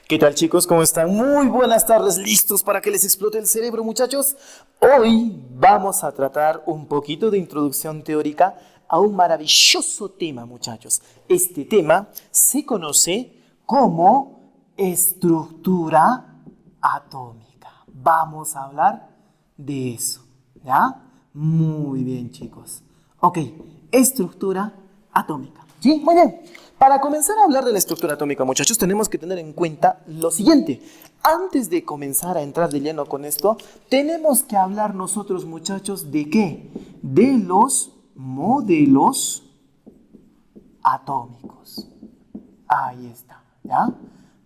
¿Qué tal, chicos? ¿Cómo están? Muy buenas tardes, ¿listos para que les explote el cerebro, muchachos? Hoy vamos a tratar un poquito de introducción teórica a un maravilloso tema, muchachos. Este tema se conoce como estructura atómica. Vamos a hablar de eso, ¿ya? Muy bien, chicos. Ok, estructura atómica. ¿Sí? Muy bien. Para comenzar a hablar de la estructura atómica, muchachos, tenemos que tener en cuenta lo siguiente. Antes de comenzar a entrar de lleno con esto, tenemos que hablar nosotros, muchachos, ¿de qué? De los modelos atómicos. Ahí está, ¿ya?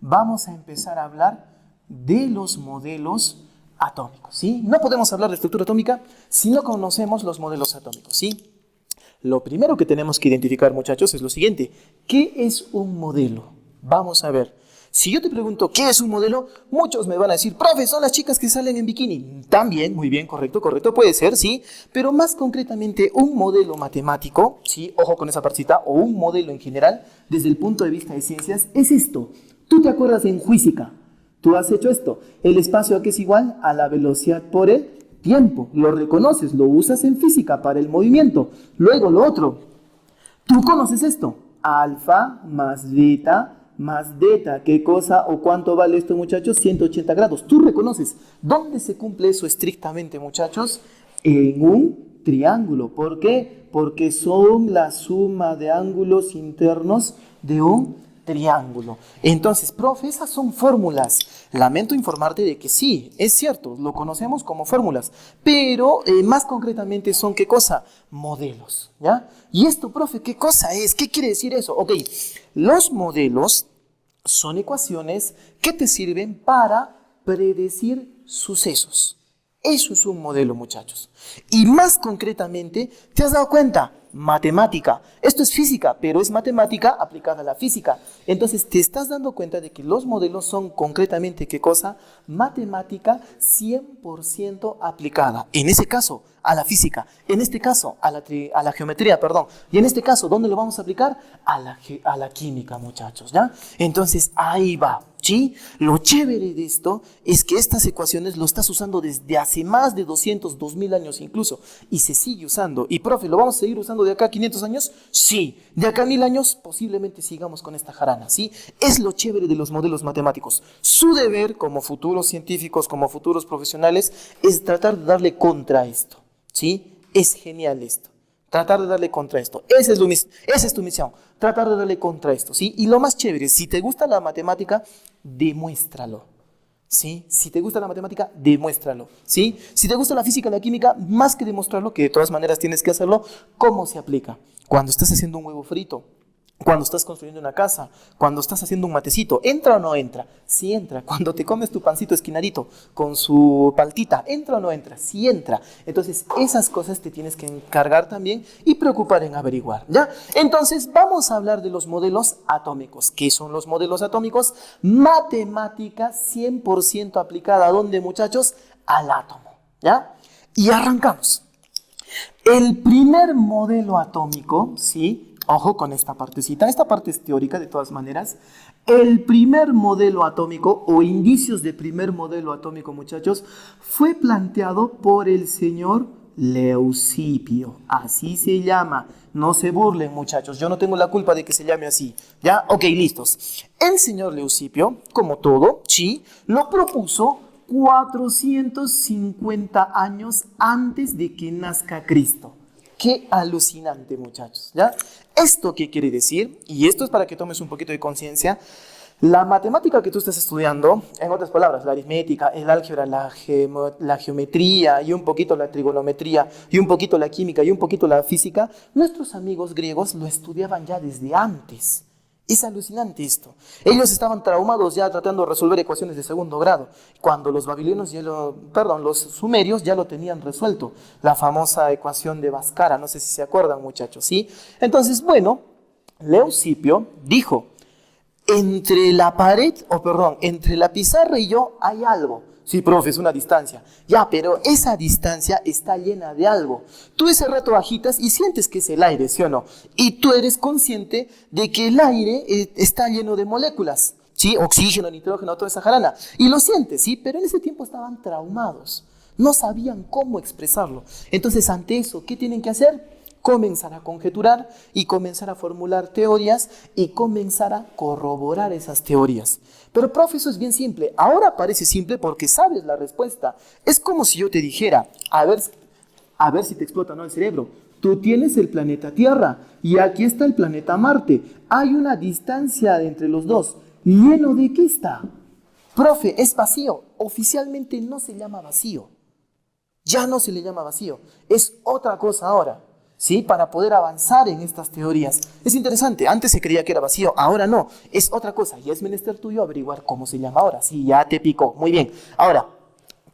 Vamos a empezar a hablar de los modelos atómicos, ¿sí? No podemos hablar de estructura atómica si no conocemos los modelos atómicos, ¿sí? Lo primero que tenemos que identificar, muchachos, es lo siguiente. ¿Qué es un modelo? Vamos a ver. Si yo te pregunto qué es un modelo, muchos me van a decir, profe, son las chicas que salen en bikini. También, muy bien, correcto, puede ser, sí. Pero más concretamente, un modelo matemático, sí, ojo con esa partecita, o un modelo en general, desde el punto de vista de ciencias, es esto. Tú te acuerdas en física, tú has hecho esto. El espacio aquí es igual a la velocidad por el tiempo, lo reconoces, lo usas en física para el movimiento. Luego lo otro, tú conoces esto, alfa más beta más delta. ¿Qué cosa o cuánto vale esto, muchachos? 180 grados. Tú reconoces. ¿Dónde se cumple eso estrictamente, muchachos? En un triángulo. ¿Por qué? Porque son la suma de ángulos internos de un triángulo. Entonces, profe, esas son fórmulas. Lamento informarte de que sí, es cierto, lo conocemos como fórmulas, pero más concretamente son, ¿qué cosa? Modelos, ¿ya? Y esto, profe, ¿qué cosa es? ¿Qué quiere decir eso? Ok, los modelos son ecuaciones que te sirven para predecir sucesos. Eso es un modelo, muchachos. Y más concretamente, ¿te has dado cuenta? Matemática. Esto es física, pero es matemática aplicada a la física. Entonces, te estás dando cuenta de que los modelos son concretamente, ¿qué cosa? Matemática 100% aplicada. En ese caso, a la física. En este caso, a la geometría, perdón. Y en este caso, ¿dónde lo vamos a aplicar? A la química, muchachos, ¿ya? Entonces, ahí va. ¿Sí? Lo chévere de esto es que estas ecuaciones lo estás usando desde hace más de 200, 2000 años incluso, y se sigue usando. Y profe, ¿lo vamos a seguir usando de acá a 500 años? Sí. ¿De acá a 1000 años? Posiblemente sigamos con esta jarana, ¿sí? Es lo chévere de los modelos matemáticos. Su deber como futuros científicos, como futuros profesionales, es tratar de darle contra esto, ¿sí? Es genial esto. Tratar de darle contra esto. Esa es tu misión. Tratar de darle contra esto, ¿sí? Y lo más chévere, si te gusta la matemática, demuéstralo, ¿sí? Si te gusta la matemática, demuéstralo, ¿sí? Si te gusta la física, la química, más que demostrarlo, que de todas maneras tienes que hacerlo, ¿cómo se aplica? Cuando estás haciendo un huevo frito, cuando estás construyendo una casa, cuando estás haciendo un matecito, ¿entra o no entra? Sí entra. Cuando te comes tu pancito esquinadito con su paltita, ¿entra o no entra? Sí entra. Entonces, esas cosas te tienes que encargar también y preocupar en averiguar, ¿ya? Entonces, vamos a hablar de los modelos atómicos. ¿Qué son los modelos atómicos? Matemática 100% aplicada. ¿A dónde, muchachos? Al átomo, ¿ya? Y arrancamos. El primer modelo atómico, ¿sí? Ojo con esta partecita, esta parte es teórica de todas maneras. El primer modelo atómico o indicios de primer modelo atómico, muchachos, fue planteado por el señor Leucippio. Así se llama. No se burlen, muchachos, yo no tengo la culpa de que se llame así. ¿Ya? Ok, listos. El señor Leucippio, como todo, sí, lo propuso 450 años antes de que nazca Cristo. Qué alucinante, muchachos, ¿ya? ¿Esto qué quiere decir? Y esto es para que tomes un poquito de conciencia. La matemática que tú estás estudiando, en otras palabras, la aritmética, el álgebra, la geometría y un poquito la trigonometría y un poquito la química y un poquito la física, nuestros amigos griegos lo estudiaban ya desde antes. Es alucinante esto. Ellos estaban traumados ya tratando de resolver ecuaciones de segundo grado, cuando los los sumerios ya lo tenían resuelto. La famosa ecuación de Bhaskara, no sé si se acuerdan, muchachos, ¿sí? Entonces, bueno, Leucippio dijo, entre la pizarra y yo hay algo. Sí, profe, es una distancia. Ya, pero esa distancia está llena de algo. Tú ese rato agitas y sientes que es el aire, ¿sí o no? Y tú eres consciente de que el aire está lleno de moléculas. ¿sí? Oxígeno, nitrógeno, toda esa jarana. Y lo sientes, ¿sí? Pero en ese tiempo estaban traumados. No sabían cómo expresarlo. Entonces, ante eso, ¿qué tienen que hacer? Comenzar a conjeturar y comenzar a formular teorías y comenzar a corroborar esas teorías. Pero, profe, eso es bien simple. Ahora parece simple porque sabes la respuesta. Es como si yo te dijera, a ver si te explota, ¿no?, el cerebro. Tú tienes el planeta Tierra y aquí está el planeta Marte. Hay una distancia entre los dos. ¿Lleno de qué está? Profe, es vacío. Oficialmente no se llama vacío. Ya no se le llama vacío. Es otra cosa ahora, ¿sí? Para poder avanzar en estas teorías. Es interesante. Antes se creía que era vacío. Ahora no. Es otra cosa. Y es menester tuyo averiguar cómo se llama ahora. Sí, ya te picó. Muy bien. Ahora,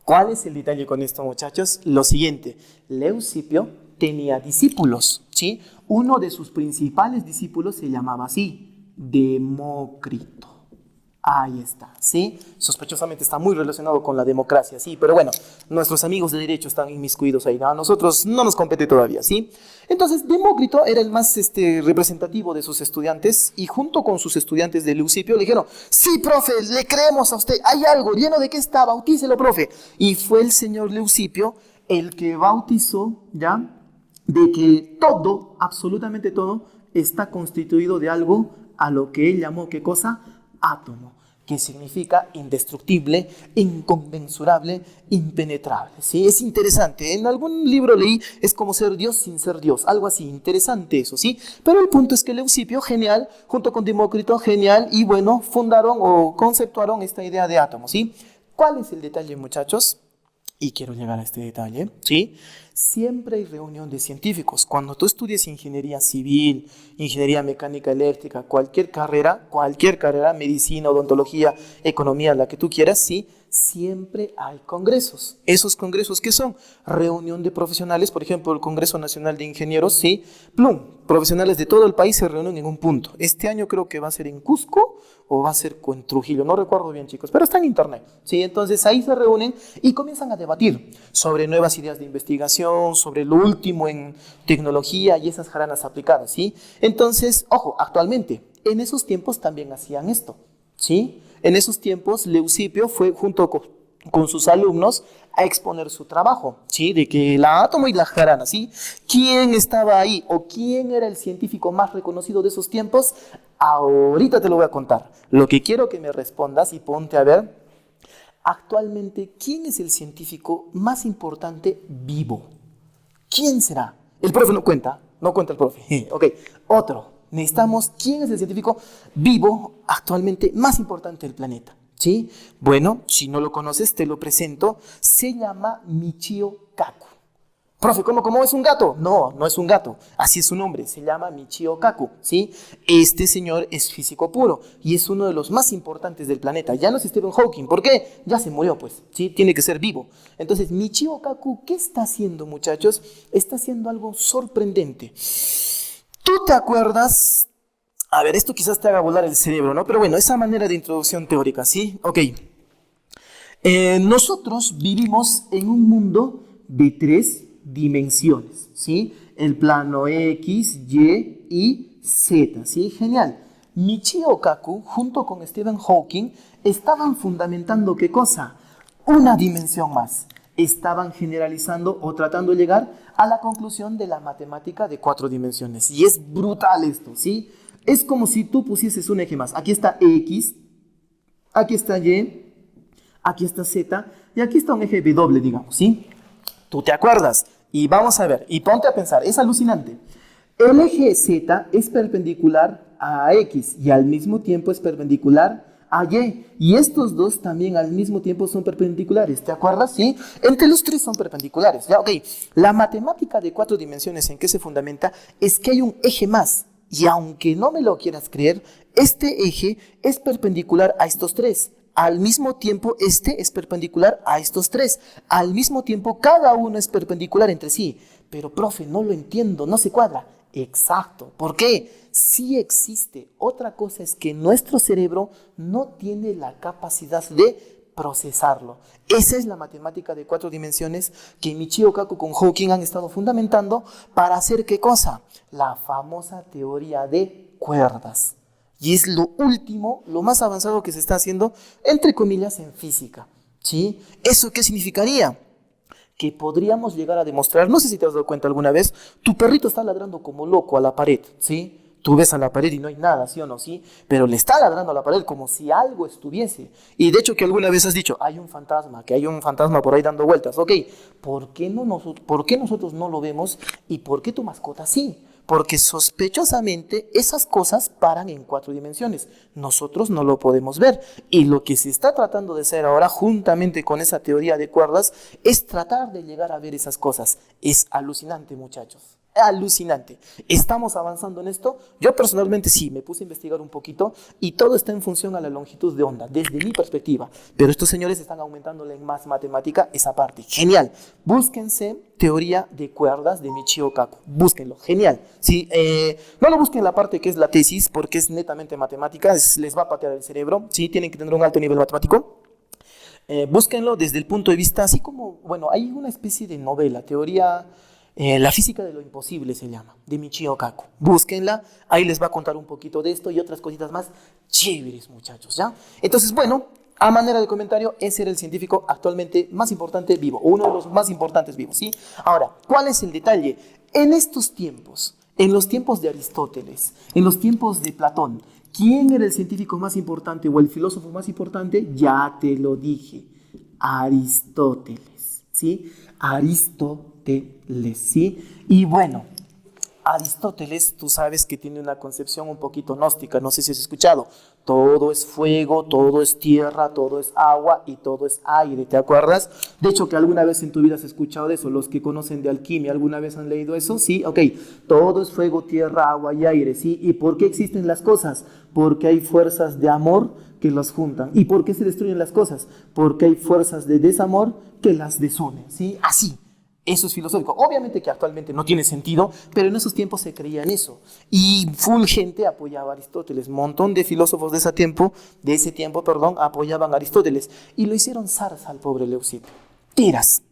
¿cuál es el detalle con esto, muchachos? Lo siguiente. Leucipo tenía discípulos, ¿sí? Uno de sus principales discípulos se llamaba así, Demócrito. Ahí está, ¿sí? Sospechosamente está muy relacionado con la democracia, ¿sí? Pero bueno, nuestros amigos de derecho están inmiscuidos ahí, ¿no? A nosotros no nos compete todavía, ¿sí? Entonces, Demócrito era el más representativo de sus estudiantes y junto con sus estudiantes de Leucipo le dijeron, sí, profe, le creemos a usted, hay algo, ¿lleno de qué está? Bautícelo, profe. Y fue el señor Leucipo el que bautizó, ¿ya?, de que todo, absolutamente todo, está constituido de algo a lo que él llamó, ¿qué cosa? Átomo, que significa indestructible, inconmensurable, impenetrable. ¿Sí? Es interesante. En algún libro leí, es como ser Dios sin ser Dios. Algo así, interesante eso, ¿sí? Pero el punto es que Leucipo, genial, junto con Demócrito, genial, y bueno, fundaron o conceptuaron esta idea de átomo, ¿sí? ¿Cuál es el detalle, muchachos? Y quiero llegar a este detalle, ¿sí? Siempre hay reunión de científicos. Cuando tú estudies ingeniería civil, ingeniería mecánica eléctrica, cualquier carrera, medicina, odontología, economía, la que tú quieras, ¿sí? Siempre hay congresos. ¿Esos congresos qué son? Reunión de profesionales, por ejemplo, el Congreso Nacional de Ingenieros, ¿sí? Plum, profesionales de todo el país se reúnen en un punto. Este año creo que va a ser en Cusco o va a ser en Trujillo, no recuerdo bien, chicos, pero está en internet, ¿sí? Entonces ahí se reúnen y comienzan a debatir sobre nuevas ideas de investigación, sobre lo último en tecnología y esas jaranas aplicadas, ¿sí? Entonces, ojo, actualmente, en esos tiempos también hacían esto, ¿sí? En esos tiempos, Leucipo fue junto con sus alumnos a exponer su trabajo, ¿sí? De que el átomo y la jarana, ¿sí? ¿Quién estaba ahí o quién era el científico más reconocido de esos tiempos? Ahorita te lo voy a contar. Lo que quiero que me respondas y ponte a ver, actualmente, ¿quién es el científico más importante vivo? ¿Quién será? El profe no cuenta el profe. Ok, otro. Necesitamos, ¿quién es el científico vivo actualmente más importante del planeta? ¿Sí? Bueno, si no lo conoces, te lo presento. Se llama Michio Kaku. Profe, ¿cómo es un gato? No, no es un gato. Así es su nombre. Se llama Michio Kaku, ¿sí? Este señor es físico puro y es uno de los más importantes del planeta. Ya no es Stephen Hawking. ¿Por qué? Ya se murió, pues, ¿sí? Tiene que ser vivo. Entonces, Michio Kaku, ¿qué está haciendo, muchachos? Está haciendo algo sorprendente. ¿Tú te acuerdas? A ver, esto quizás te haga volar el cerebro, ¿no? Pero bueno, esa manera de introducción teórica, ¿sí? Ok. Nosotros vivimos en un mundo de 3 dimensiones, ¿sí? El plano X, Y y Z, ¿sí? Genial. Michio Kaku, junto con Stephen Hawking, estaban fundamentando, ¿qué cosa? Una dimensión más. Estaban generalizando o tratando de llegar a la conclusión de la matemática de 4 dimensiones. Y es brutal esto, ¿sí? Es como si tú pusieses un eje más. Aquí está X, aquí está Y, aquí está Z, y aquí está un eje W, digamos, ¿sí? ¿Tú te acuerdas? Y vamos a ver, y ponte a pensar, es alucinante. El eje Z es perpendicular a X y al mismo tiempo es perpendicular a Y. Y estos dos también al mismo tiempo son perpendiculares, ¿te acuerdas? ¿Sí? Entre los 3 son perpendiculares, ¿ya? Ok. La matemática de 4 dimensiones, ¿en qué se fundamenta? Es que hay un eje más. Y aunque no me lo quieras creer, este eje es perpendicular a estos 3. Al mismo tiempo, este es perpendicular a estos 3. Al mismo tiempo, cada uno es perpendicular entre sí. Pero, profe, no lo entiendo, no se cuadra. Exacto. ¿Por qué? Sí existe. Otra cosa es que nuestro cerebro no tiene la capacidad de procesarlo. Esa es la matemática de 4 dimensiones que Michio Kaku con Hawking han estado fundamentando para hacer ¿qué cosa? La famosa teoría de cuerdas. y es lo último, lo más avanzado que se está haciendo, entre comillas, en física, ¿sí? ¿Eso qué significaría? Que podríamos llegar a demostrar, no sé si te has dado cuenta alguna vez, tu perrito está ladrando como loco a la pared, ¿sí? Tú ves a la pared y no hay nada, ¿sí o no? Sí, pero le está ladrando a la pared como si algo estuviese. Y de hecho que alguna vez has dicho, hay un fantasma, que hay un fantasma por ahí dando vueltas. Ok, ¿por qué nosotros no lo vemos y por qué tu mascota sí? Porque sospechosamente esas cosas paran en 4 dimensiones. Nosotros no lo podemos ver. Y lo que se está tratando de hacer ahora, juntamente con esa teoría de cuerdas, es tratar de llegar a ver esas cosas. Es alucinante, muchachos. Alucinante. Estamos avanzando en esto. Yo personalmente sí, me puse a investigar un poquito y todo está en función a la longitud de onda, desde mi perspectiva. Pero estos señores están aumentándole en más matemática esa parte. Genial. Búsquense teoría de cuerdas de Michio Kaku. Búsquenlo. Genial. Sí, no lo busquen la parte que es la tesis, porque es netamente matemática, les va a patear el cerebro. Sí, tienen que tener un alto nivel matemático. Búsquenlo desde el punto de vista, así como, bueno, hay una especie de novela, teoría, la física de lo imposible se llama, de Michio Kaku. Búsquenla, ahí les va a contar un poquito de esto y otras cositas más chéveres, muchachos, ¿ya? Entonces, bueno, a manera de comentario, ese era el científico actualmente más importante vivo, o uno de los más importantes vivos, ¿sí? Ahora, ¿cuál es el detalle? En estos tiempos, en los tiempos de Aristóteles, en los tiempos de Platón, ¿quién era el científico más importante o el filósofo más importante? Ya te lo dije, Aristóteles, ¿sí? Aristóteles, ¿sí? Y bueno, Aristóteles, tú sabes que tiene una concepción un poquito gnóstica, no sé si has escuchado. Todo es fuego, todo es tierra, todo es agua y todo es aire, ¿te acuerdas? De hecho, que alguna vez en tu vida has escuchado de eso, los que conocen de alquimia, ¿alguna vez han leído eso? Sí, ok. Todo es fuego, tierra, agua y aire, ¿sí? ¿Y por qué existen las cosas? Porque hay fuerzas de amor que las juntan. ¿Y por qué se destruyen las cosas? Porque hay fuerzas de desamor que las desunen, ¿sí? Así. Eso es filosófico. Obviamente que actualmente no tiene sentido, pero en esos tiempos se creía en eso. Y full gente apoyaba a Aristóteles. Un montón de filósofos de ese tiempo, apoyaban a Aristóteles. Y lo hicieron zarza al pobre Leucipo. Tiras.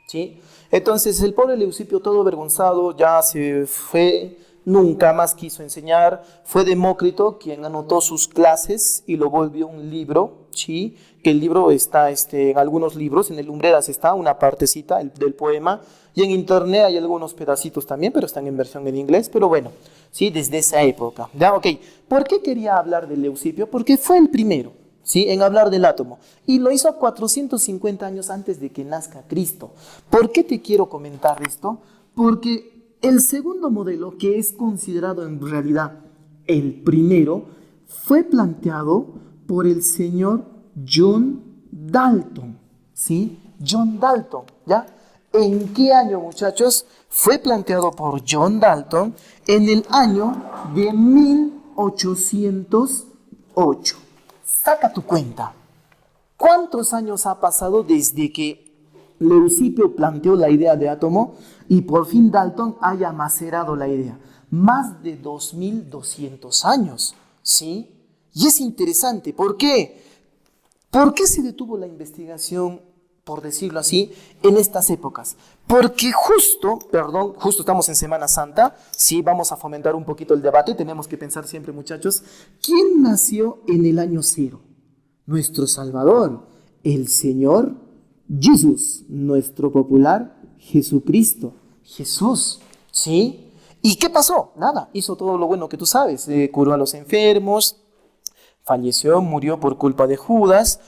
¿Sí? Entonces el pobre Leucipo, todo avergonzado, ya se fue, nunca más quiso enseñar. Fue Demócrito quien anotó sus clases y lo volvió un libro, ¿sí? Que el libro está en algunos libros, en el Lumbreras está una partecita del poema, y en internet hay algunos pedacitos también, pero están en versión en inglés, pero bueno, ¿sí? Desde esa época. ¿Ya? Ok, ¿por qué quería hablar de Leucipo? Porque fue el primero, ¿sí? En hablar del átomo, y lo hizo 450 años antes de que nazca Cristo. ¿Por qué te quiero comentar esto? Porque el segundo modelo, que es considerado en realidad el primero, fue planteado por el señor John Dalton, ¿sí? John Dalton, ¿ya? ¿En qué año, muchachos? Fue planteado por John Dalton en el año de 1808. Saca tu cuenta. ¿Cuántos años ha pasado desde que Leucipo planteó la idea de átomo y por fin Dalton haya macerado la idea? Más de 2200 años, ¿sí? Y es interesante, ¿por qué? ¿Por qué se detuvo la investigación, por decirlo así, en estas épocas? Porque justo estamos en Semana Santa, sí, vamos a fomentar un poquito el debate, tenemos que pensar siempre, muchachos, ¿quién nació en el año 0? Nuestro Salvador, el Señor Jesús, nuestro popular Jesucristo, Jesús, ¿sí? ¿Y qué pasó? Nada, hizo todo lo bueno que tú sabes, curó a los enfermos, falleció, murió por culpa de Judas,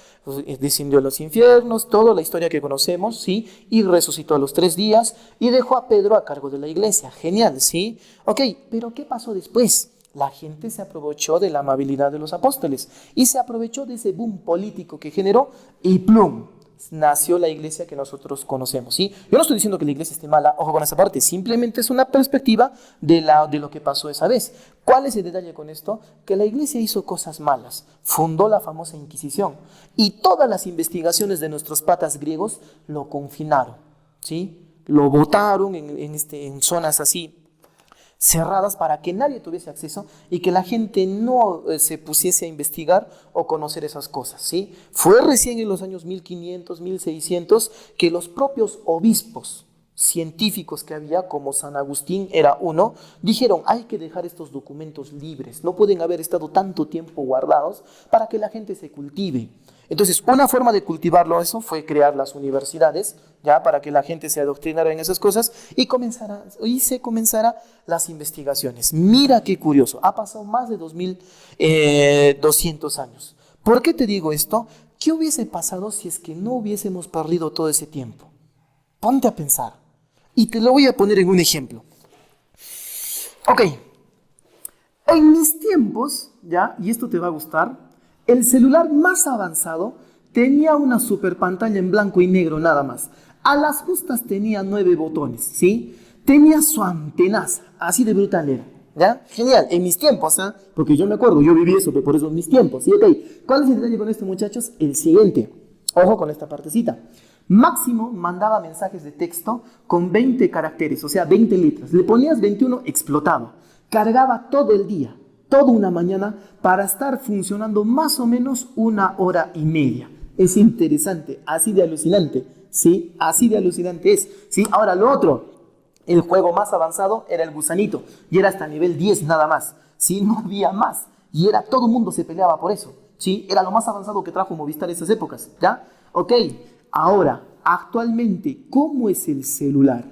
descendió a los infiernos, toda la historia que conocemos, ¿sí? Y resucitó a los 3 días y dejó a Pedro a cargo de la iglesia. Genial, ¿sí? Ok, pero ¿qué pasó después? La gente se aprovechó de la amabilidad de los apóstoles y se aprovechó de ese boom político que generó y ¡plum! Nació la iglesia que nosotros conocemos, ¿sí? Yo no estoy diciendo que la iglesia esté mala, ojo con esa parte, simplemente es una perspectiva de lo que pasó esa vez. ¿Cuál es el detalle con esto? Que la iglesia hizo cosas malas, fundó la famosa Inquisición y todas las investigaciones de nuestros patas griegos lo confinaron, ¿sí? Lo botaron en zonas así cerradas para que nadie tuviese acceso y que la gente no se pusiese a investigar o conocer esas cosas, ¿sí? Fue recién en los años 1500, 1600 que los propios obispos, científicos que había, como San Agustín era uno, dijeron, hay que dejar estos documentos libres, no pueden haber estado tanto tiempo guardados para que la gente se cultive. Entonces, una forma de cultivarlo eso fue crear las universidades, ya para que la gente se adoctrinara en esas cosas y se comenzara las investigaciones. Mira qué curioso, ha pasado más de 2200 años. ¿Por qué te digo esto? ¿Qué hubiese pasado si es que no hubiésemos perdido todo ese tiempo? Ponte a pensar. Y te lo voy a poner en un ejemplo. Ok, en mis tiempos, ya, y esto te va a gustar, el celular más avanzado tenía una super pantalla en blanco y negro nada más. A las justas tenía 9 botones, ¿sí? Tenía su antenaza, así de brutal era, ¿ya? Genial, en mis tiempos, ¿eh? Porque yo me acuerdo, yo viví eso, pero por eso en mis tiempos, ¿sí? Ok, ¿cuál es el detalle con esto, muchachos? El siguiente, ojo con esta partecita. Máximo mandaba mensajes de texto con 20 caracteres, o sea, 20 letras. Le ponías 21, explotaba. Cargaba todo el día, toda una mañana, para estar funcionando más o menos 1 hora y media. Es interesante, así de alucinante, ¿sí? Así de alucinante es, ¿sí? Ahora, lo otro, el juego más avanzado era el gusanito, y era hasta nivel 10 nada más, ¿sí? No había más, y todo el mundo se peleaba por eso, ¿sí? Era lo más avanzado que trajo Movistar en esas épocas, ¿ya? Ok. Ahora, actualmente, ¿cómo es el celular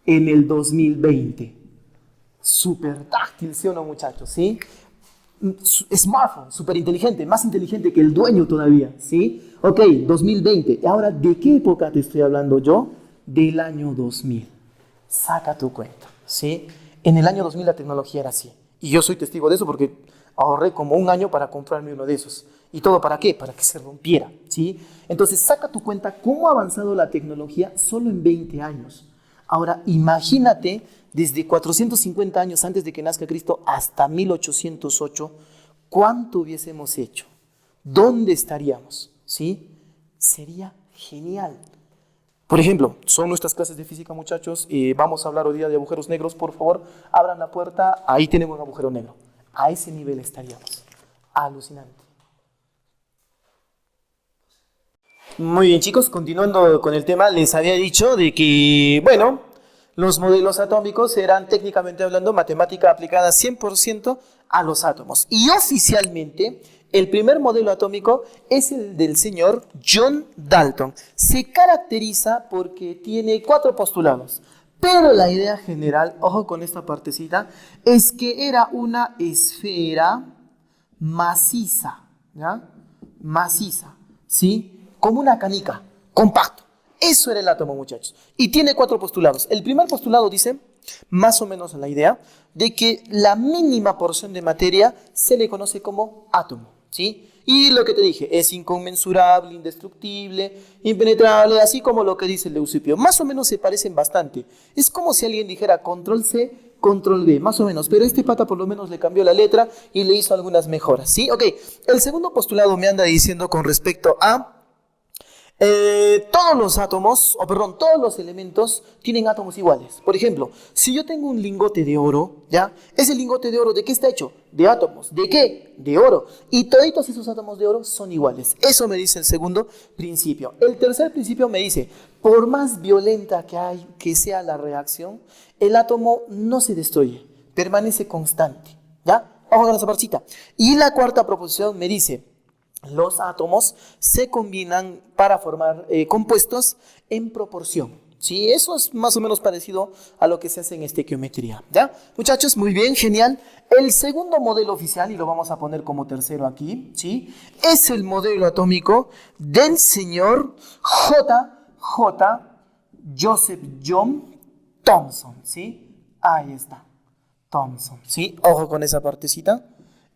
en el 2020? Súper táctil, ¿sí o no, muchachos? ¿Sí? Smartphone, súper inteligente, más inteligente que el dueño todavía, ¿sí? Ok, 2020. Ahora, ¿de qué época te estoy hablando yo? Del año 2000. Saca tu cuenta, ¿sí? En el año 2000 la tecnología era así. Y yo soy testigo de eso porque ahorré como un año para comprarme uno de esos. ¿Y todo para qué? Para que se rompiera, ¿sí? Entonces, saca tu cuenta cómo ha avanzado la tecnología solo en 20 años. Ahora, imagínate, desde 450 años antes de que nazca Cristo hasta 1808, ¿cuánto hubiésemos hecho? ¿Dónde estaríamos? ¿Sí? Sería genial. Por ejemplo, son nuestras clases de física, muchachos. Vamos a hablar hoy día de agujeros negros. Por favor, abran la puerta. Ahí tenemos un agujero negro. A ese nivel estaríamos. Alucinante. Muy bien, chicos, continuando con el tema, les había dicho de que, bueno, los modelos atómicos eran técnicamente hablando matemática aplicada 100% a los átomos. Y oficialmente, el primer modelo atómico es el del señor John Dalton. Se caracteriza porque tiene 4 postulados. Pero la idea general, ojo con esta partecita, es que era una esfera maciza, ¿ya? Maciza, ¿sí? Como una canica, compacto. Eso era el átomo, muchachos. Y tiene 4 postulados. El primer postulado dice, más o menos la idea, de que la mínima porción de materia se le conoce como átomo, ¿sí? Y lo que te dije, es inconmensurable, indestructible, impenetrable, así como lo que dice el Leucippio. Más o menos se parecen bastante. Es como si alguien dijera control C, control V, más o menos. Pero este pata por lo menos le cambió la letra y le hizo algunas mejoras, ¿sí? Ok, el segundo postulado me anda diciendo con respecto a todos los átomos, todos los elementos tienen átomos iguales. Por ejemplo, si yo tengo un lingote de oro, ¿ya? Ese lingote de oro, ¿de qué está hecho? De átomos. ¿De qué? De oro. Y toditos esos átomos de oro son iguales. Eso me dice el segundo principio. El tercer principio me dice, por más violenta que sea la reacción, el átomo no se destruye, permanece constante, ¿ya? Ojo con esa partecita. Y la cuarta proposición me dice, los átomos se combinan para formar compuestos en proporción. ¿Sí? Eso es más o menos parecido a lo que se hace en estequiometría. ¿Ya? Muchachos, muy bien, genial. El segundo modelo oficial, y lo vamos a poner como tercero aquí, ¿sí? Es el modelo atómico del señor Joseph John Thomson. ¿Sí? Ahí está. Thomson. ¿Sí? Ojo con esa partecita.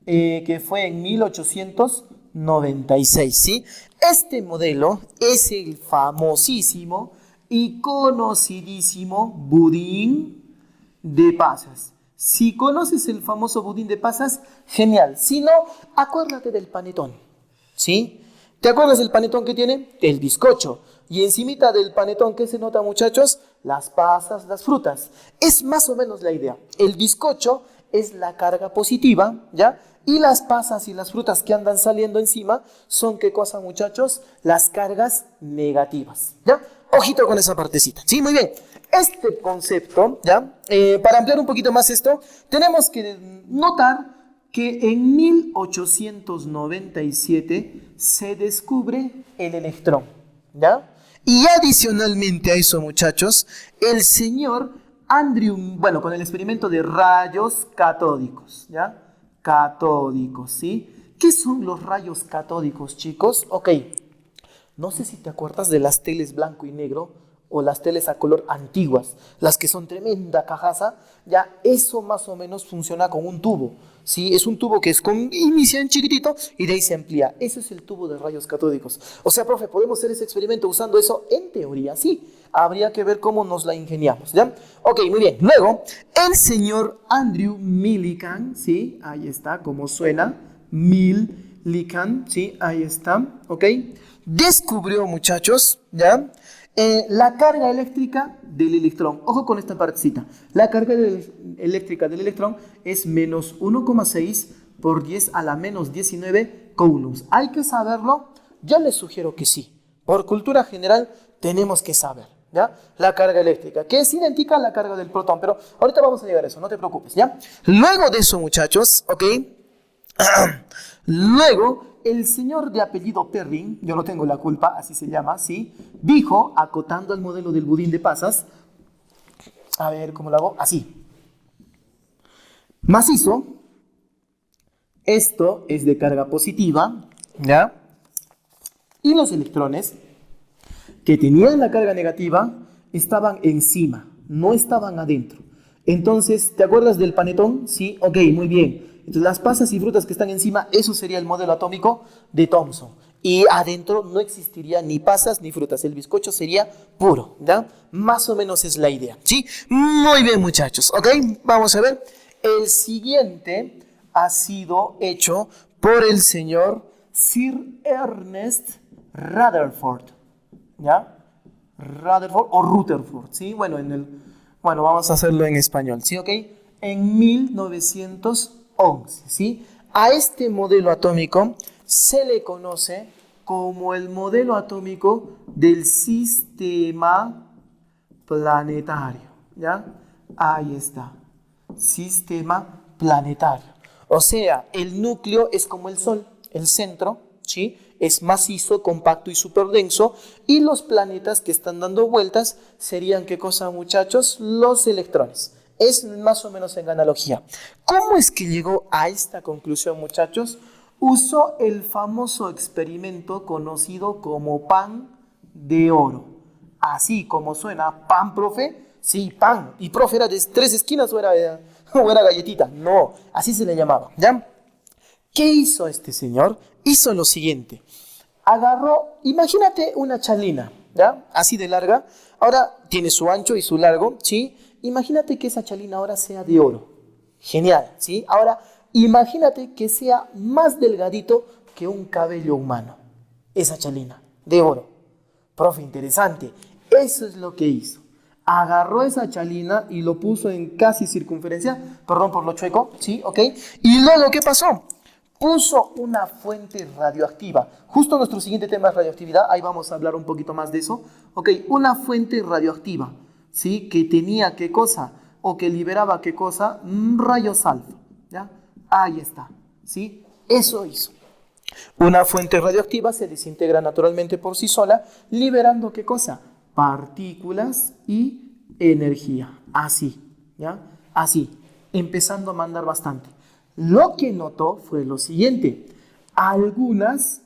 Que fue en 1896, ¿sí? Este modelo es el famosísimo y conocidísimo budín de pasas. Si conoces el famoso budín de pasas, genial. Si no, acuérdate del panetón, ¿sí? ¿Te acuerdas del panetón que tiene? El bizcocho. Y encimita del panetón, ¿qué se nota, muchachos? Las pasas, las frutas. Es más o menos la idea. El bizcocho es la carga positiva, ¿ya? Y las pasas y las frutas que andan saliendo encima son, ¿qué cosa, muchachos? Las cargas negativas, ¿ya? Ojito con esa partecita, ¿sí? Muy bien. Este concepto, ¿ya? Para ampliar un poquito más esto, tenemos que notar que en 1897 se descubre el electrón, ¿ya? Y adicionalmente a eso, muchachos, el señor Andrew, bueno, con el experimento de rayos catódicos, ¿ya? Catódicos, ¿sí? ¿Qué son los rayos catódicos, chicos? Ok, no sé si te acuerdas de las teles blanco y negro o las teles a color antiguas, las que son tremenda cajaza, ya eso más o menos funciona con un tubo, ¿sí? Es un tubo que inicia en chiquitito y de ahí se amplía. Ese es el tubo de rayos catódicos. O sea, profe, ¿podemos hacer ese experimento usando eso? En teoría, sí. Habría que ver cómo nos la ingeniamos, ¿ya? Ok, muy bien. Luego, el señor Andrew Millikan, ¿sí? Ahí está, como suena, Millikan, ¿sí? Ahí está, ¿ok? Descubrió, muchachos, ¿ya? La carga eléctrica del electrón. Ojo con esta partecita. La carga eléctrica del electrón es menos 1,6 por 10 a la menos 19 coulombs. ¿Hay que saberlo? Yo les sugiero que sí. Por cultura general tenemos que saber, ¿ya? La carga eléctrica, que es idéntica a la carga del protón, pero ahorita vamos a llegar a eso, no te preocupes, ¿ya? Luego de eso, muchachos, ¿ok? Luego, el señor de apellido Perrin, yo no tengo la culpa, así se llama, ¿sí? Dijo, acotando al modelo del budín de pasas, a ver, ¿cómo lo hago? Así. Macizo, esto es de carga positiva, ¿ya? Y los electrones que tenían la carga negativa estaban encima, no estaban adentro. Entonces, ¿te acuerdas del panetón? Sí, ok, muy bien. Entonces, las pasas y frutas que están encima, eso sería el modelo atómico de Thomson. Y adentro no existiría ni pasas ni frutas, el bizcocho sería puro, ¿ya? Más o menos es la idea, ¿sí? Muy bien, muchachos, ok, vamos a ver. El siguiente ha sido hecho por el señor Sir Ernest Rutherford, ¿ya? Rutherford o Rutherford, ¿sí? Bueno, vamos a hacerlo en español, ¿sí? ¿Ok? En 1911, ¿sí? A este modelo atómico se le conoce como el modelo atómico del sistema planetario, ¿ya? Ahí está, sistema planetario. O sea, el núcleo es como el Sol, el centro, ¿sí? Es macizo, compacto y súper denso, y los planetas que están dando vueltas serían, ¿qué cosa, muchachos? Los electrones. Es más o menos en analogía. ¿Cómo es que llegó a esta conclusión, muchachos? Usó el famoso experimento conocido como pan de oro. Así como suena, pan, profe. Sí, pan. ¿Y profe era de 3 esquinas o era galletita? No, así se le llamaba, ¿ya? ¿Qué hizo este señor? Hizo lo siguiente. Agarró, imagínate una chalina, ¿ya? Así de larga. Ahora tiene su ancho y su largo, ¿sí? Imagínate que esa chalina ahora sea de oro. Genial, ¿sí? Ahora, imagínate que sea más delgadito que un cabello humano. Esa chalina, de oro. Profe, interesante. Eso es lo que hizo. Agarró esa chalina y lo puso en casi circunferencia. Perdón por lo chueco, ¿sí? ¿Ok? Y luego, ¿qué pasó? Puso una fuente radioactiva. Justo nuestro siguiente tema es radioactividad. Ahí vamos a hablar un poquito más de eso. Ok, una fuente radioactiva, ¿sí? Que tenía qué cosa, o que liberaba qué cosa, rayos alfa, ¿ya? Ahí está, ¿sí? Eso hizo. Una fuente radioactiva se desintegra naturalmente por sí sola, liberando qué cosa, partículas y energía. Así, ¿ya? Así, empezando a mandar bastante. Lo que notó fue lo siguiente: algunas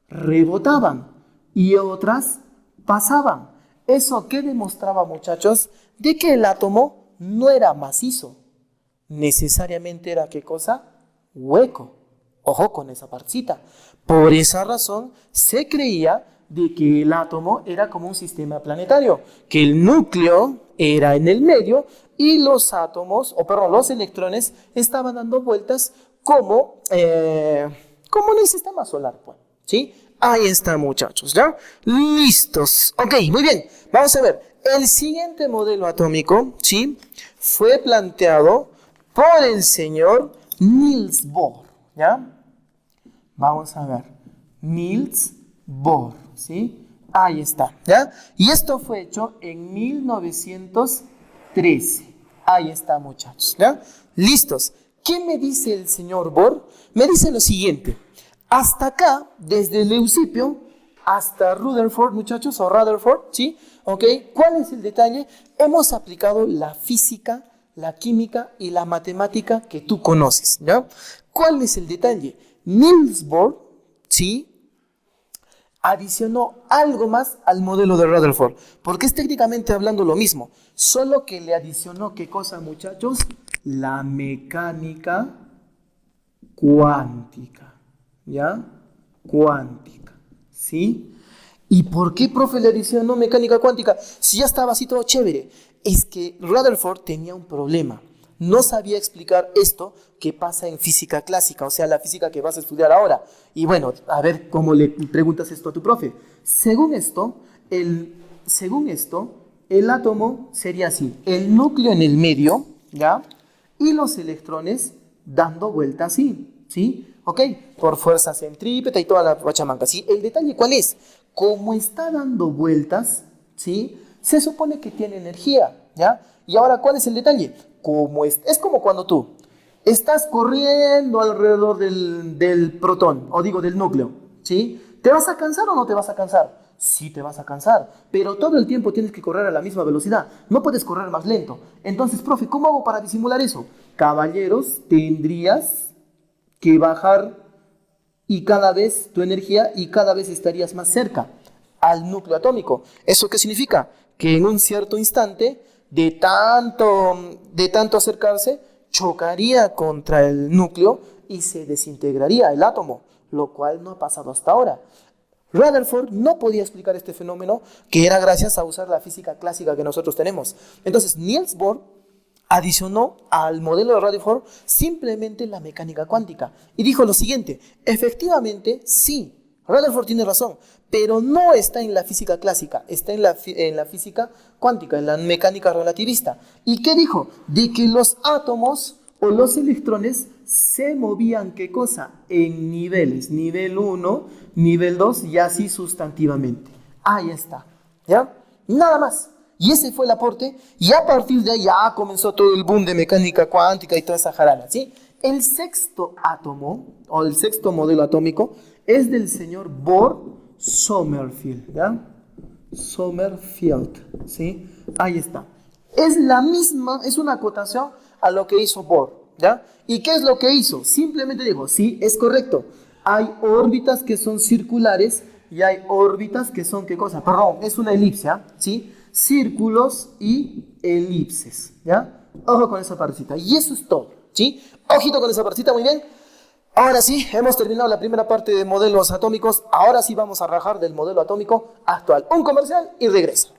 rebotaban y otras pasaban. ¿Eso qué demostraba, muchachos? De que el átomo no era macizo, necesariamente era ¿qué cosa? Hueco. Ojo con esa partecita. Por esa razón se creía de que el átomo era como un sistema planetario, que el núcleo era en el medio y los átomos, los electrones estaban dando vueltas como en el sistema solar, pues, ¿sí? Ahí está, muchachos, ¿ya? Listos. Ok, muy bien. Vamos a ver. El siguiente modelo atómico, ¿sí? Fue planteado por el señor Niels Bohr, ¿ya? Vamos a ver. Niels Bohr, ¿sí? Ahí está, ¿ya? Y esto fue hecho en 1913. Ahí está, muchachos, ¿ya? Listos. ¿Qué me dice el señor Bohr? Me dice lo siguiente. Hasta acá, desde Leucippio hasta Rutherford, muchachos, o Rutherford, ¿sí? ¿Ok? ¿Cuál es el detalle? Hemos aplicado la física, la química y la matemática que tú conoces, ¿ya? ¿Cuál es el detalle? Niels Bohr, ¿sí?, adicionó algo más al modelo de Rutherford, porque es técnicamente hablando lo mismo, solo que le adicionó, ¿qué cosa, muchachos? La mecánica cuántica, ¿ya? Cuántica, ¿sí? ¿Y por qué, profe, le adicionó mecánica cuántica? Si ya estaba así todo chévere. Es que Rutherford tenía un problema. No sabía explicar esto que pasa en física clásica, o sea, la física que vas a estudiar ahora. Y bueno, a ver cómo le preguntas esto a tu profe. Según esto, el átomo sería así: el núcleo en el medio, ¿ya? Y los electrones dando vuelta así, ¿sí? ¿Ok? Por fuerza centrípeta y toda la pachamanca, ¿sí? El detalle, ¿cuál es? Como está dando vueltas, ¿sí?, se supone que tiene energía, ¿ya? Y ahora, ¿cuál es el detalle? Es como cuando tú estás corriendo alrededor del protón, o digo, del núcleo, ¿sí? ¿Te vas a cansar o no te vas a cansar? Sí te vas a cansar, pero todo el tiempo tienes que correr a la misma velocidad. No puedes correr más lento. Entonces, profe, ¿cómo hago para disimular eso? Caballeros, tendrías que bajar y cada vez tu energía y cada vez estarías más cerca al núcleo atómico. ¿Eso qué significa? Que en un cierto instante, de tanto acercarse, chocaría contra el núcleo y se desintegraría el átomo, lo cual no ha pasado hasta ahora. Rutherford no podía explicar este fenómeno, que era gracias a usar la física clásica que nosotros tenemos. Entonces, Niels Bohr adicionó al modelo de Rutherford simplemente la mecánica cuántica y dijo lo siguiente: efectivamente, sí, Rutherford tiene razón, pero no está en la física clásica, está en la física cuántica, en la mecánica relativista. ¿Y qué dijo? De que los átomos o los electrones se movían, ¿qué cosa? En niveles, nivel 1, nivel 2 y así sustantivamente. Ahí está, ¿ya? Nada más. Y ese fue el aporte, y a partir de ahí ya comenzó todo el boom de mecánica cuántica y toda esa jarana, ¿sí? El sexto átomo, o el sexto modelo atómico, es del señor Bohr-Sommerfeld, ¿ya? Sommerfeld, ¿sí? Ahí está. Es la misma, es una acotación a lo que hizo Bohr, ¿ya? ¿Y qué es lo que hizo? Simplemente dijo, sí, es correcto. Hay órbitas que son circulares y hay órbitas que son, ¿qué cosa? Perdón, es una elipse, ¿sí? Círculos y elipses, ¿ya? Ojo con esa partecita. Y eso es todo, ¿sí? Ojito con esa partecita, muy bien. Ahora sí, hemos terminado la primera parte de modelos atómicos. Ahora sí vamos a rajar del modelo atómico actual. Un comercial y regreso.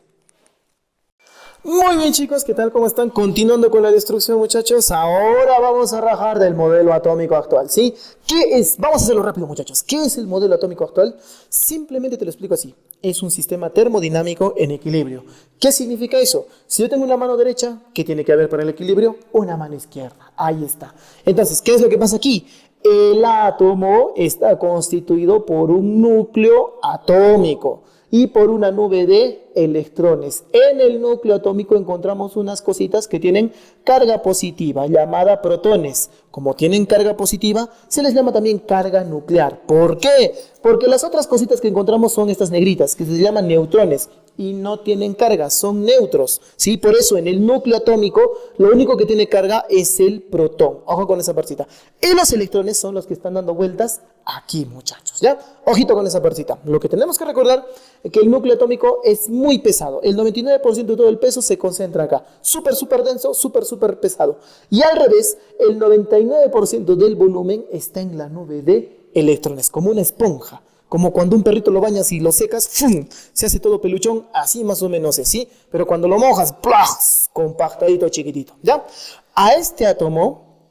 Muy bien, chicos, ¿qué tal? ¿Cómo están? Continuando con la destrucción, muchachos. Ahora vamos a rajar del modelo atómico actual, ¿sí? ¿Qué es? Vamos a hacerlo rápido, muchachos. ¿Qué es el modelo atómico actual? Simplemente te lo explico así. Es un sistema termodinámico en equilibrio. ¿Qué significa eso? Si yo tengo una mano derecha, ¿qué tiene que haber para el equilibrio? Una mano izquierda. Ahí está. Entonces, ¿qué es lo que pasa aquí? El átomo está constituido por un núcleo atómico y por una nube de electrones. En el núcleo atómico encontramos unas cositas que tienen carga positiva, llamada protones. Como tienen carga positiva, se les llama también carga nuclear. ¿Por qué? Porque las otras cositas que encontramos son estas negritas, que se llaman neutrones, y no tienen carga, son neutros, ¿sí? Por eso en el núcleo atómico lo único que tiene carga es el protón. Ojo con esa partita. Y los electrones son los que están dando vueltas aquí, muchachos, ¿ya? Ojito con esa partita. Lo que tenemos que recordar es que el núcleo atómico es muy pesado. El 99% de todo el peso se concentra acá. Súper denso, súper pesado. Y al revés, el 99% del volumen está en la nube de electrones, como una esponja. Como cuando un perrito lo bañas y lo secas, ¡fum!, se hace todo peluchón, así más o menos es, ¿sí? Pero cuando lo mojas, ¡plas!, compactadito, chiquitito, ¿ya? A este átomo,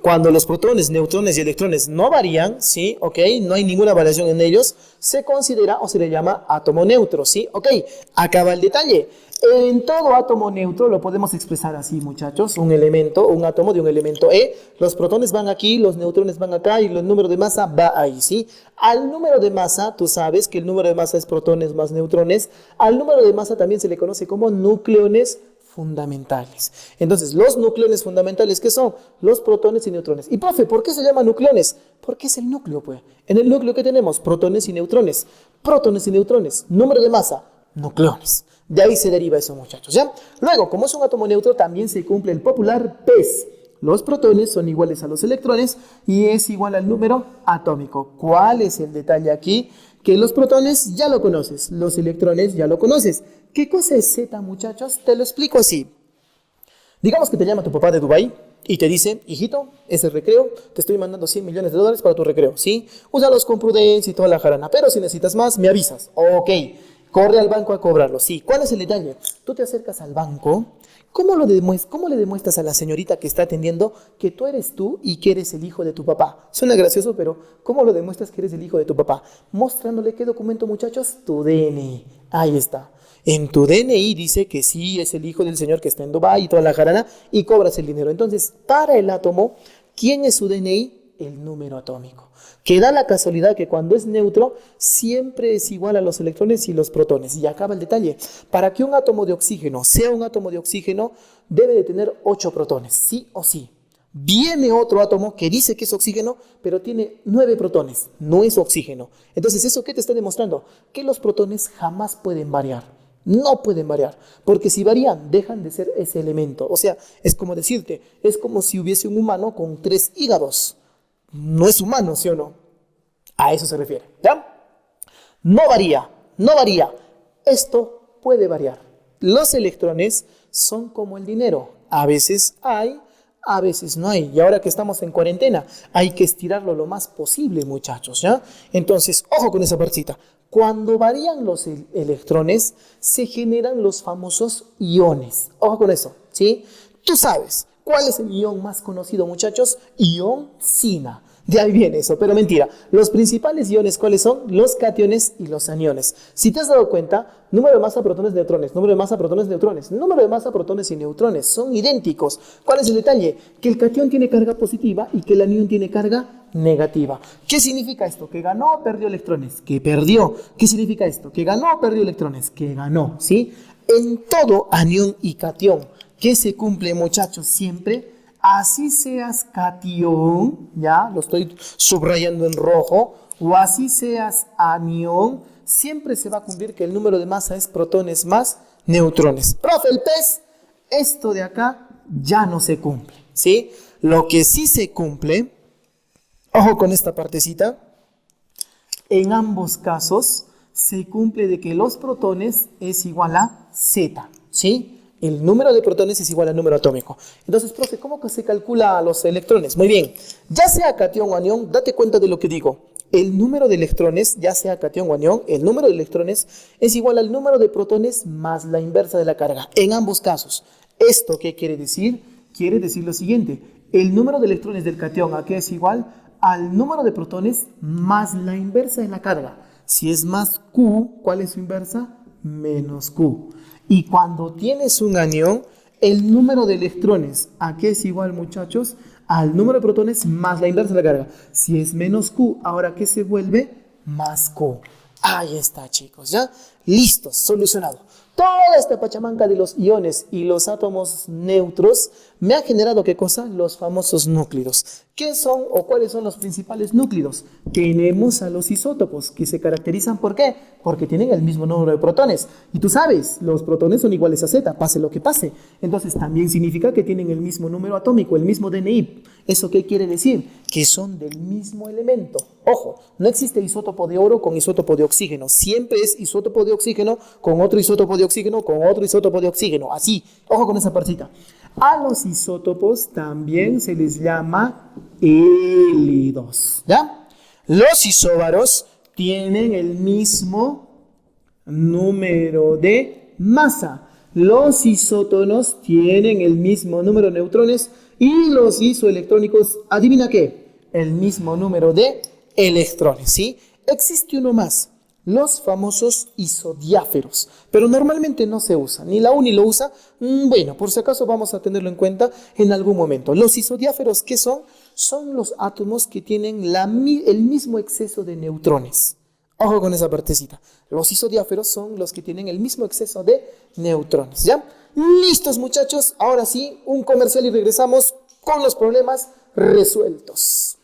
cuando los protones, neutrones y electrones no varían, ¿sí? ¿Ok? No hay ninguna variación en ellos, se considera o se le llama átomo neutro, ¿sí? ¿Ok? Acaba el detalle. En todo átomo neutro lo podemos expresar así, muchachos. Un átomo de un elemento E. Los protones van aquí, los neutrones van acá y el número de masa va ahí, ¿sí? Al número de masa, tú sabes que el número de masa es protones más neutrones. Al número de masa también se le conoce como nucleones fundamentales. Entonces, los nucleones fundamentales, ¿qué son? Los protones y neutrones. Y, profe, ¿por qué se llaman nucleones? Porque es el núcleo, pues. En el núcleo, ¿qué tenemos? Protones y neutrones. Protones y neutrones. Número de masa, nucleones. De ahí se deriva eso, muchachos, ¿ya? Luego, como es un átomo neutro, también se cumple el popular PES. Los protones son iguales a los electrones y es igual al número atómico. ¿Cuál es el detalle aquí? Que los protones ya lo conoces, los electrones ya lo conoces. ¿Qué cosa es Z, muchachos? Te lo explico así. Digamos que te llama tu papá de Dubái y te dice, hijito, es el recreo, te estoy mandando $100 millones para tu recreo, ¿sí? Úsalos con prudencia y toda la jarana, pero si necesitas más, me avisas. Ok. Corre al banco a cobrarlo. Sí, ¿cuál es el detalle? Tú te acercas al banco. ¿Cómo le demuestras a la señorita que está atendiendo que tú eres tú y que eres el hijo de tu papá? Suena gracioso, pero ¿cómo lo demuestras que eres el hijo de tu papá? Mostrándole qué documento, muchachos, tu DNI. Ahí está. En tu DNI dice que sí es el hijo del señor que está en Dubái y toda la jarana y cobras el dinero. Entonces, para el átomo, ¿quién es su DNI? El número atómico. Que da la casualidad que cuando es neutro siempre es igual a los electrones y los protones. Y acaba el detalle. Para que un átomo de oxígeno sea un átomo de oxígeno, debe de tener 8 protones, sí o sí. Viene otro átomo que dice que es oxígeno, pero tiene 9 protones, no es oxígeno. Entonces, ¿eso qué te está demostrando? Que los protones jamás pueden variar. No pueden variar, porque si varían, dejan de ser ese elemento. O sea, es como decirte, es como si hubiese un humano con 3 hígados. No es humano, ¿sí o no? A eso se refiere, ¿ya? No varía, no varía. Esto puede variar. Los electrones son como el dinero. A veces hay, a veces no hay. Y ahora que estamos en cuarentena, hay que estirarlo lo más posible, muchachos, ¿ya? Entonces, ojo con esa partita. Cuando varían los electrones, se generan los famosos iones. Ojo con eso, ¿sí? Tú sabes. ¿Cuál es el ion más conocido, muchachos? Ion sina. De ahí viene eso, pero mentira. Los principales iones, ¿cuáles son? Los cationes y los aniones. Si te has dado cuenta, número de masa, protones, neutrones, número de masa, protones, neutrones, número de masa, protones y neutrones son idénticos. ¿Cuál es el detalle? Que el cation tiene carga positiva y que el anión tiene carga negativa. ¿Qué significa esto? Que ganó o perdió electrones. Que perdió. ¿Qué significa esto? Que ganó o perdió electrones. Que ganó, ¿sí? En todo anión y cation, que se cumple, muchachos, siempre, así seas catión, ya, lo estoy subrayando en rojo, o así seas anión, siempre se va a cumplir que el número de masa es protones más neutrones. Profe, el PES, esto de acá ya no se cumple, ¿sí? Lo que sí se cumple, ojo con esta partecita, en ambos casos se cumple de que los protones es igual a Z, ¿sí? El número de protones es igual al número atómico. Entonces, profe, ¿cómo que se calcula los electrones? Muy bien, ya sea catión o anión, date cuenta de lo que digo. El número de electrones, ya sea catión o anión, el número de electrones es igual al número de protones más la inversa de la carga, en ambos casos. ¿Esto qué quiere decir? Quiere decir lo siguiente, el número de electrones del catión, ¿a qué es igual? Al número de protones más la inversa de la carga. Si es más Q, ¿cuál es su inversa? Menos Q. Y cuando tienes un anión, el número de electrones, ¿a qué es igual, muchachos? Al número de protones más la inversa de la carga. Si es menos Q, ¿ahora qué se vuelve? Más Q. Ahí está, chicos, ¿ya? Listos, solucionado. Toda esta pachamanca de los iones y los átomos neutros me ha generado, ¿qué cosa? Los famosos núclidos. ¿Qué son o cuáles son los principales núclidos? Tenemos a los isótopos que se caracterizan, ¿por qué? Porque tienen el mismo número de protones. Y tú sabes, los protones son iguales a Z, pase lo que pase. Entonces también significa que tienen el mismo número atómico, el mismo DNI. ¿Eso qué quiere decir? Que son del mismo elemento. Ojo, no existe isótopo de oro con isótopo de oxígeno. Siempre es isótopo de oxígeno con otro isótopo de oxígeno con otro isótopo de oxígeno. Así, ojo con esa partita. A los isótopos también se les llama élidos, ¿ya? Los isóbaros tienen el mismo número de masa. Los isótonos tienen el mismo número de neutrones y los isoelectrónicos, ¿adivina qué? El mismo número de electrones, ¿sí? Existe uno más. Los famosos isodiáferos, pero normalmente no se usan, ni la UNI lo usa. Bueno, por si acaso vamos a tenerlo en cuenta en algún momento. Los isodiáferos, ¿qué son? Son los átomos que tienen el mismo exceso de neutrones. Ojo con esa partecita. Los isodiáferos son los que tienen el mismo exceso de neutrones, ¿ya? Listos, muchachos. Ahora sí, un comercial y regresamos con los problemas resueltos.